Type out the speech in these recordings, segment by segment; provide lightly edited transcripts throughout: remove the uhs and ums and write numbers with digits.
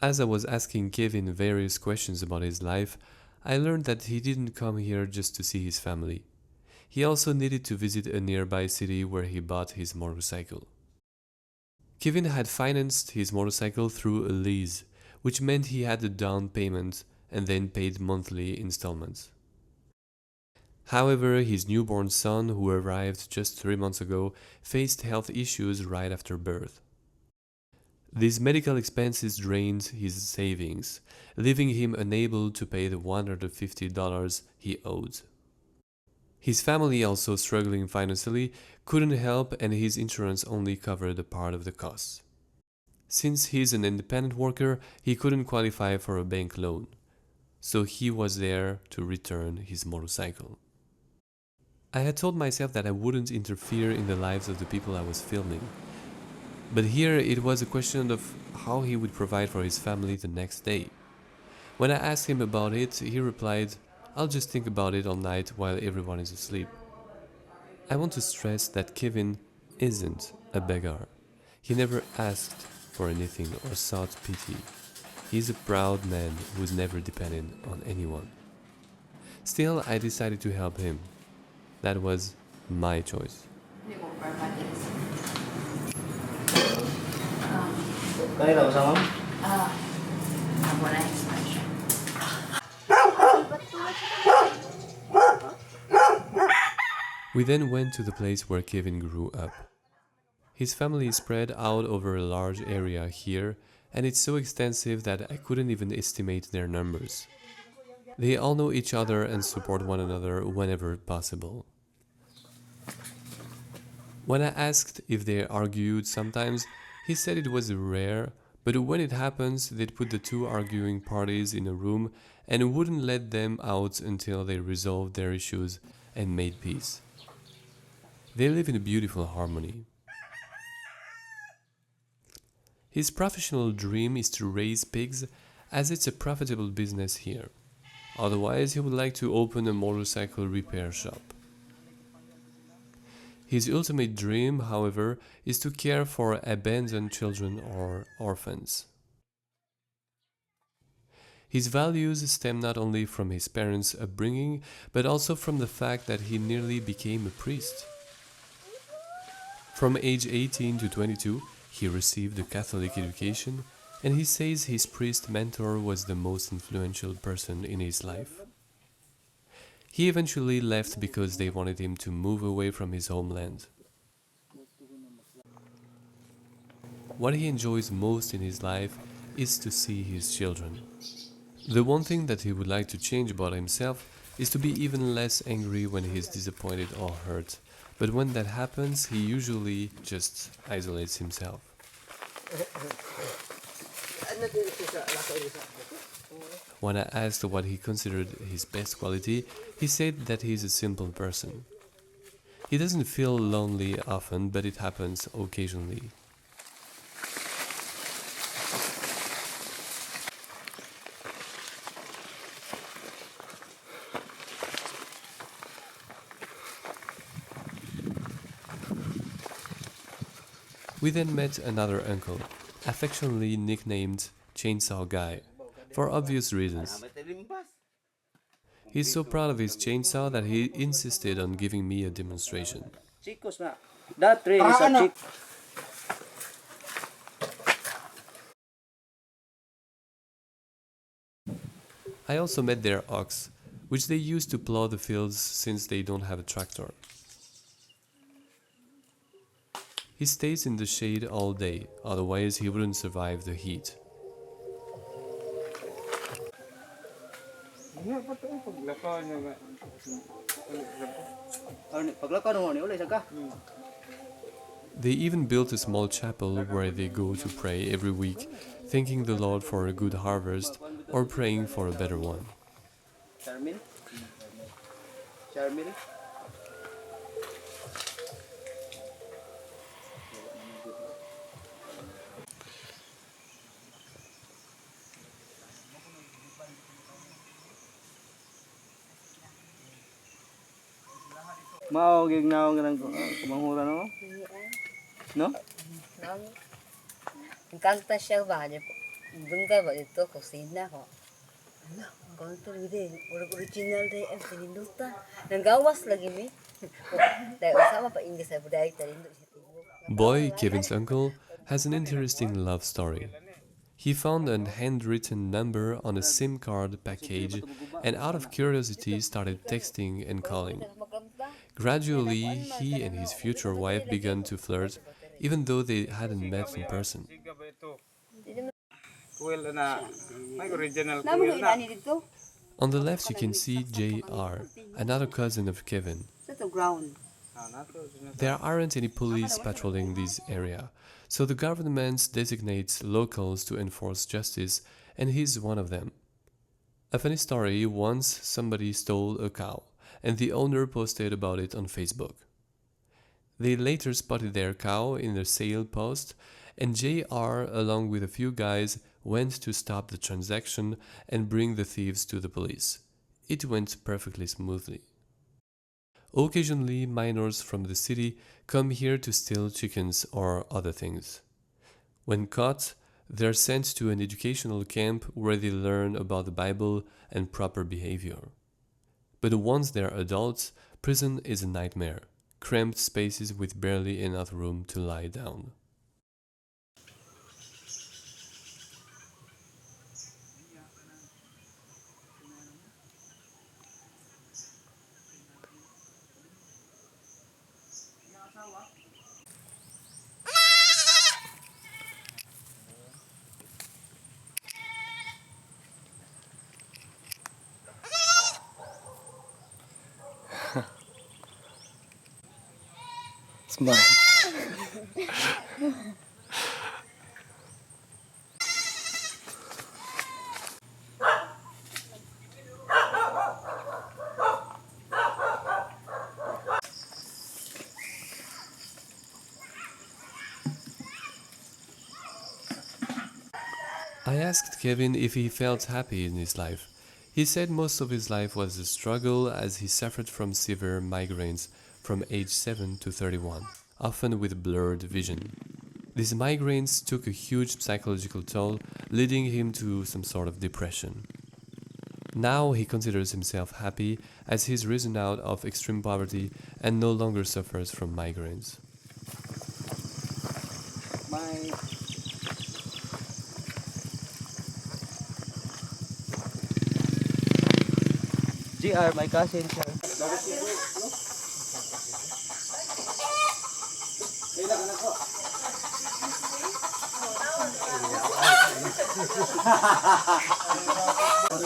As I was asking Kevin various questions about his life, I learned that he didn't come here just to see his family. He also needed to visit a nearby city where he bought his motorcycle. Kevin had financed his motorcycle through a lease, which meant he had a down payment and then paid monthly installments. However, his newborn son, who arrived just 3 months ago, faced health issues right after birth. These medical expenses drained his savings, leaving him unable to pay the $150 he owed. His family, also struggling financially, couldn't help, and his insurance only covered a part of the costs. Since he's an independent worker, he couldn't qualify for a bank loan, so he was there to return his motorcycle. I had told myself that I wouldn't interfere in the lives of the people I was filming, but here it was a question of how he would provide for his family the next day. When I asked him about it, he replied, "I'll just think about it all night while everyone is asleep." I want to stress that Kevin isn't a beggar. He never asked for anything or sought pity. He's a proud man who's never depended on anyone. Still, I decided to help him. That was my choice. Kanina kasama mo? Wala expression. We then went to the place where Kevin grew up. His family is spread out over a large area here, and it's so extensive that I couldn't even estimate their numbers. They all know each other and support one another whenever possible. When I asked if they argued sometimes, he said it was rare, but when it happens, they'd put the two arguing parties in a room and wouldn't let them out until they resolved their issues and made peace. They live in a beautiful harmony. His professional dream is to raise pigs, as it's a profitable business here. Otherwise, he would like to open a motorcycle repair shop. His ultimate dream, however, is to care for abandoned children or orphans. His values stem not only from his parents' upbringing, but also from the fact that he nearly became a priest. From age 18 to 22, he received a Catholic education, and he says his priest mentor was the most influential person in his life. He eventually left because they wanted him to move away from his homeland. What he enjoys most in his life is to see his children. The one thing that he would like to change about himself is to be even less angry when he is disappointed or hurt. But when that happens, he usually just isolates himself. When I asked what he considered his best quality, he said that he is a simple person. He doesn't feel lonely often, but it happens occasionally. We then met another uncle, affectionately nicknamed Chainsaw Guy, for obvious reasons. He's so proud of his chainsaw that he insisted on giving me a demonstration. Chicos na. That tree is a chick. I also met their ox, which they use to plow the fields since they don't have a tractor. He stays in the shade all day, otherwise he wouldn't survive the heat. They even built a small chapel where they go to pray every week, thanking the Lord for a good harvest or praying for a better one. Charmin? Charmin? Mao gignaw ganang kumangura no? No? Encanta siya ba? Bengkay ba ito, kusina ko. Ano, ang counter gede, original day ang pininduta. Nanggawas lagi mi. Dahil usama pa ingles sa budaya talindo siya tibok. Boy, Kevin's uncle, has an interesting love story. He found a handwritten number on a SIM card package and out of curiosity started texting and calling. Gradually, he and his future wife began to flirt, even though they hadn't met in person. On the left, you can see JR, another cousin of Kevin. Sa ground. There aren't any police patrolling this area, so the government designates locals to enforce justice, and he's one of them. A funny story: once somebody stole a cow, and the owner posted about it on Facebook. They later spotted their cow in the sale post, and JR, along with a few guys, went to stop the transaction and bring the thieves to the police. It went perfectly smoothly. Occasionally, minors from the city come here to steal chickens or other things. When caught, they're sent to an educational camp where they learn about the Bible and proper behavior. But once they're adults, prison is a nightmare. Cramped spaces with barely enough room to lie down. Smile. I asked Kevin if he felt happy in his life. He said most of his life was a struggle as he suffered from severe migraines from age 7 to 31, often with blurred vision. These migraines took a huge psychological toll, leading him to some sort of depression. Now he considers himself happy as he's risen out of extreme poverty and no longer suffers from migraines. My GR, my cousin, sir.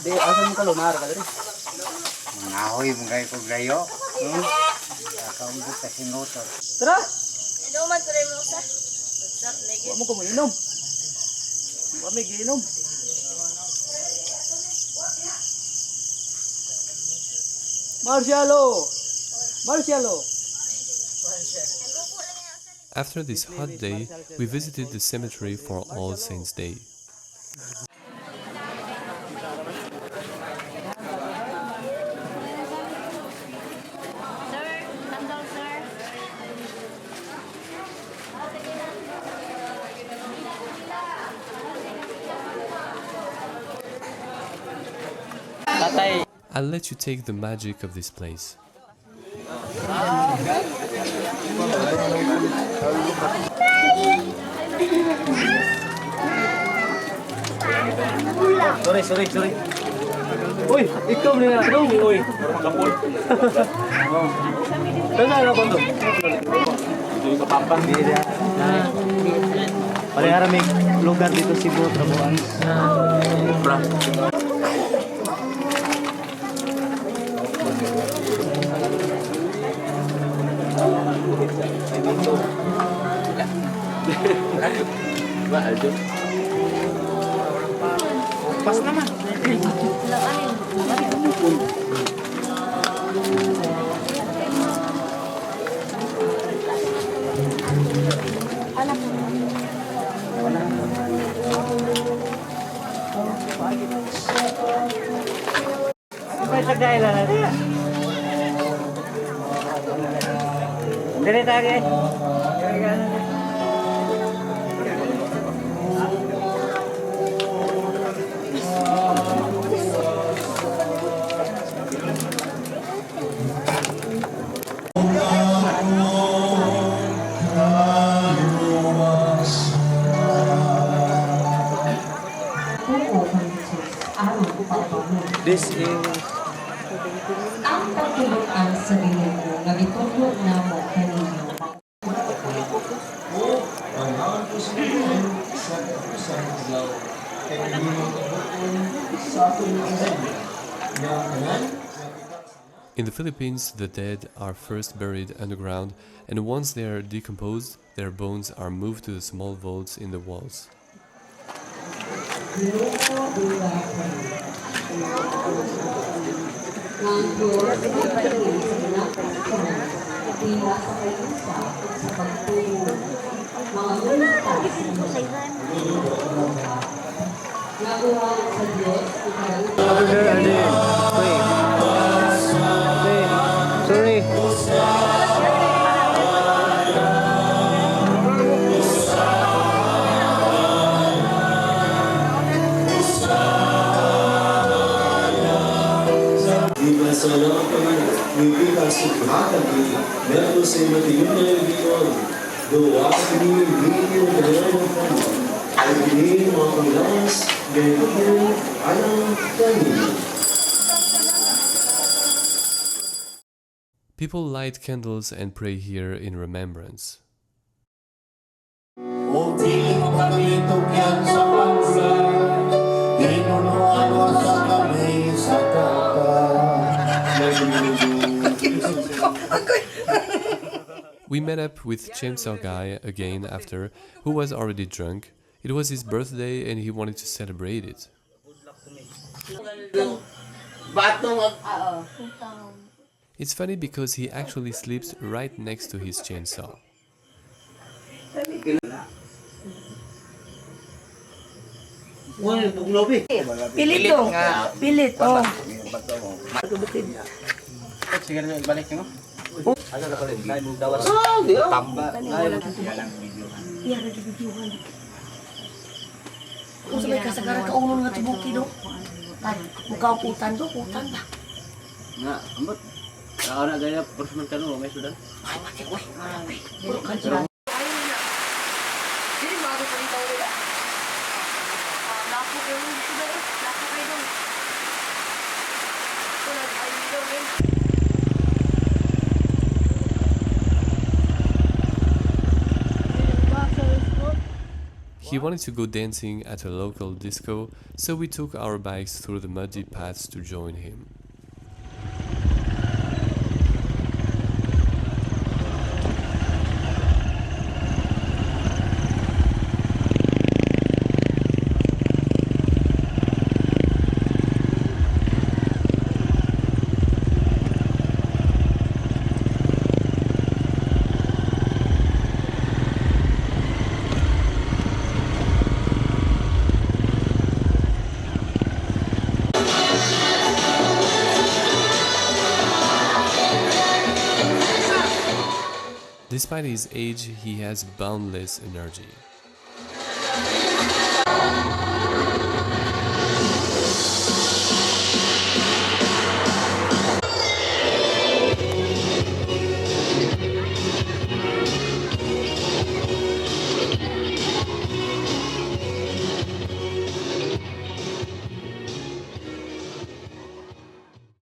Di, asan mo ka lumar ka diri? Nahoy mo kayo kong gayo. Kakaundot sa sinutot. Tara! Inuman ko rin mo sa. Huwag mo ko mainom. Huwag may giinom. Marcialo! Marcialo! After this hot day, we visited the cemetery for All Saints' Day. Sir, sandal, sir. Tatay! I'll let you take the magic of this place. Sorry. Uy, ikaw na nga. Uy. Kapul. Kaya na ba ito? Hindi ka pampang. Parehara may lugar dito si Cebu, Trabuan. Pas naman. May sagay lang natin. Dili tayo. This is Ang pagtulutan sa Ginoo nga gitudlo namo kaninyo. In the Philippines, the dead are first buried underground, and once they are decomposed, their bones are moved to the small vaults in the walls. sorry. Di sa lamang kami, bibilang subuhatan ini, meron sa matiyong na ibiyon, doa kami, bibilang kanilang kami, ay binin mga panglawas, ganyan alam kami. People light candles and pray here in remembrance. O di mo kami tukyan sa pagulay, ginunuan mo sa kami sa kapal. We met up with Chainsaw Guy again after, who was already drunk. It was his birthday and he wanted to celebrate it. It's funny because he actually sleeps right next to his chainsaw. Pilit to. Pilit, oh. Sige na balik mo. Kung sabay kasagaran ka ulo nga tibuki do. Ay, mukaw putan do, putan ba? Nga, ambot. Ako na gaya portion ka no, may sudan. Ay, mati, uy. Puro kanila. He wanted to go dancing at a local disco, so we took our bikes through the muddy paths to join him. Despite his age, he has boundless energy.